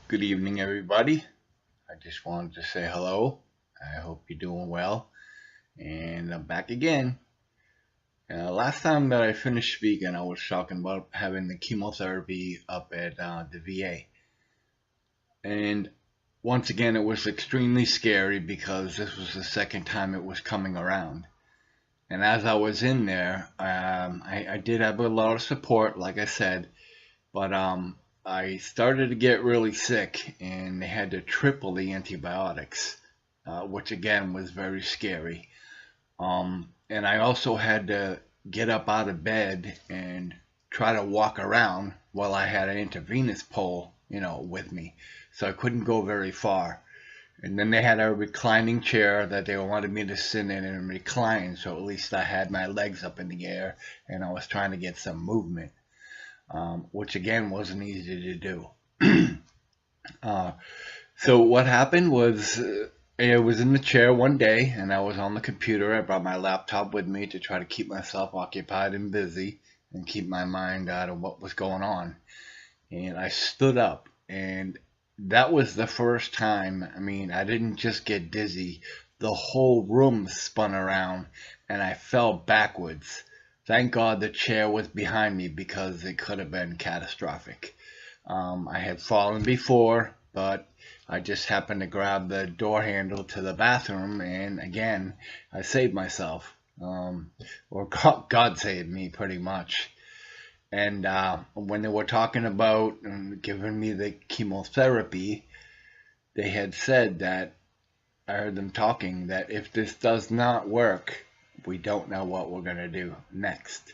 Good evening, everybody. I just wanted to say hello. I hope you're doing well. And I'm back again. Last time that I finished speaking, I was talking about having the chemotherapy up at the VA. And once again, it was extremely scary because this was the second time it was coming around. And as I was in there, I did have a lot of support, like I said, but I started to get really sick, and they had to triple the antibiotics, which again was very scary. And I also had to get up out of bed and try to walk around while I had an intravenous pole, with me, so I couldn't go very far. And then they had a reclining chair that they wanted me to sit in and recline, so at least I had my legs up in the air and I was trying to get some movement, which again wasn't easy to do. uh, so what happened was I was in the chair one day and I was on the computer. I brought my laptop with me to try to keep myself occupied and busy and keep my mind out of what was going on. And I stood up, and that was the first time. I mean, I didn't just get dizzy, the whole room spun around and I fell backwards. Thank God the chair was behind me because it could have been catastrophic. I had fallen before, but I just happened to grab the door handle to the bathroom, and again, I saved myself. Or God saved me, pretty much. And when they were talking about giving me the chemotherapy, they had said that, I heard them talking, that if this does not work, we don't know what we're going to do next.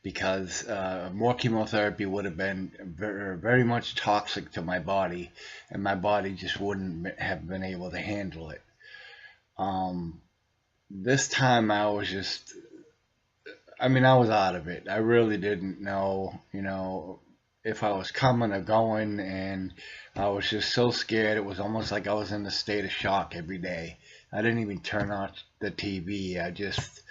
Because more chemotherapy would have been very, very much toxic to my body, and my body just wouldn't have been able to handle it. This time I was just, I mean, I was out of it. I really didn't know, if I was coming or going, and I was just so scared. It was almost like I was in a state of shock every day. I didn't even turn on the TV. I just,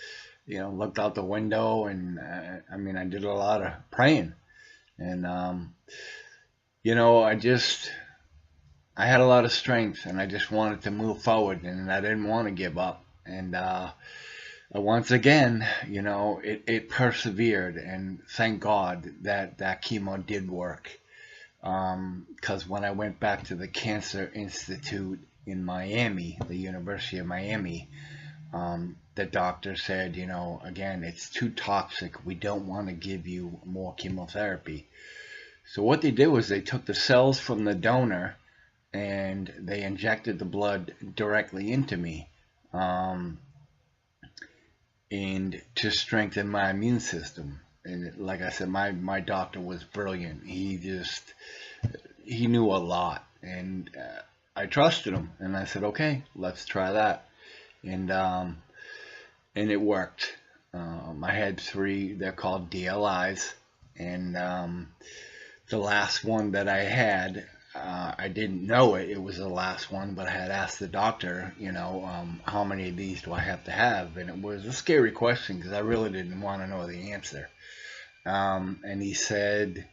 looked out the window, and I did a lot of praying, and I had a lot of strength, and I just wanted to move forward, and I didn't want to give up, and once again, it persevered, and thank God that that chemo did work. Because when I went back to the Cancer Institute in Miami, the University of Miami, the doctor said, again, it's too toxic. We don't want to give you more chemotherapy. So what they did was they took the cells from the donor and they injected the blood directly into me. And to strengthen my immune system. And like I said, my doctor was brilliant. He knew a lot, and I trusted him. And I said, okay, let's try that. And it worked. I had 3. They're called DLIs, and the last one that I had, I didn't know it was the last one, but I had asked the doctor, how many of these do I have to have? And it was a scary question because I really didn't want to know the answer. And he said,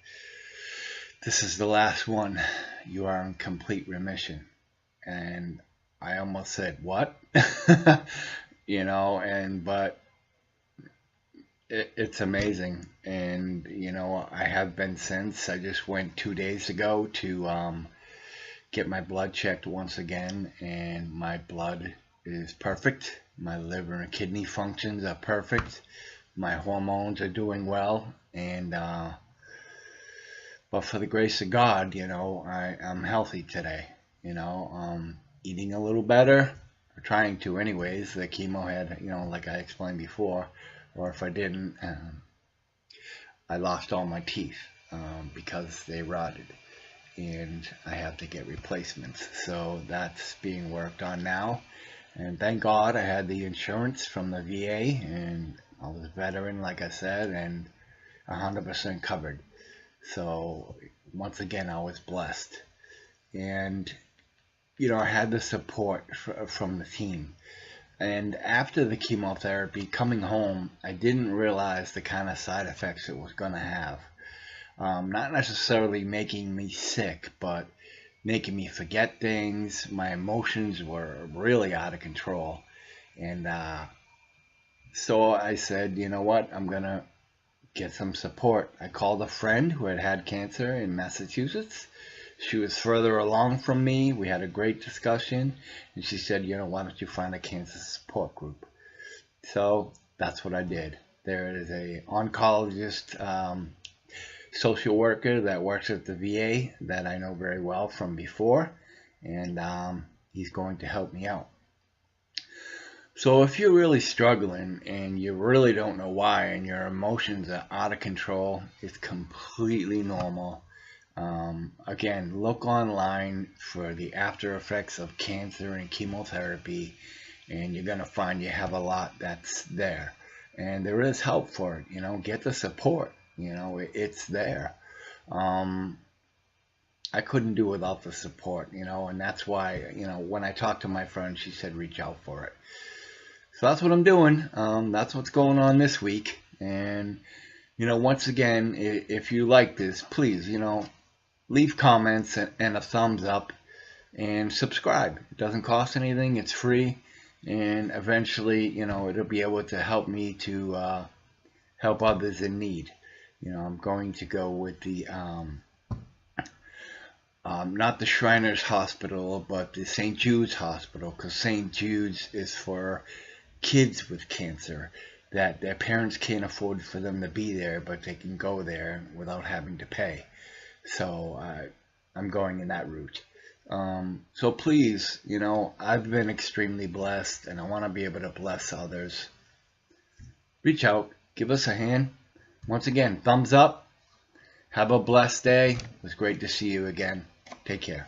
this is the last one. You are in complete remission. And I almost said, what? But it's amazing. And, I have been since. I just went 2 days ago to get my blood checked once again, and my blood is perfect. My liver and kidney functions are perfect. My hormones are doing well, and but for the grace of God, I'm healthy today. Eating a little better, or trying to anyways. The chemo had, like I explained before, or if I didn't, I lost all my teeth because they rotted, and I have to get replacements. So that's being worked on now. And thank God I had the insurance from the VA, and I was a veteran, like I said, and 100% covered. So once again, I was blessed. And, I had the support from the team. And after the chemotherapy, coming home, I didn't realize the kind of side effects it was going to have. Not necessarily making me sick, but making me forget things. My emotions were really out of control. And so I said, you know what, I'm going to get some support. I called a friend who had cancer in Massachusetts. She was further along from me. We had a great discussion. And she said, you know, why don't you find a cancer support group? So that's what I did. There is a oncologist, social worker that works at the VA that I know very well from before, and he's going to help me out. So if you're really struggling and you really don't know why and your emotions are out of control, it's completely normal. Again, look online for the after effects of cancer and chemotherapy, and you're going to find you have a lot that's there. And there is help for it, you know, get the support, you know, it's there. I couldn't do without the support, you know, and that's why, you know, when I talked to my friend, she said reach out for it. So that's what I'm doing. That's what's going on this week. And, you know, once again, if you like this, please, you know, leave comments and a thumbs up and subscribe. It doesn't cost anything. It's free. And eventually, you know, it'll be able to help me to help others in need. You know, I'm going to go with the, not the Shriners Hospital, but the St. Jude's Hospital, because St. Jude's is for kids with cancer that their parents can't afford for them to be there, but they can go there without having to pay. So I'm going in that route. So please, you know, I've been extremely blessed, and I want to be able to bless others. Reach out, give us a hand. Once again, thumbs up. Have a blessed day. It was great to see you again. Take care.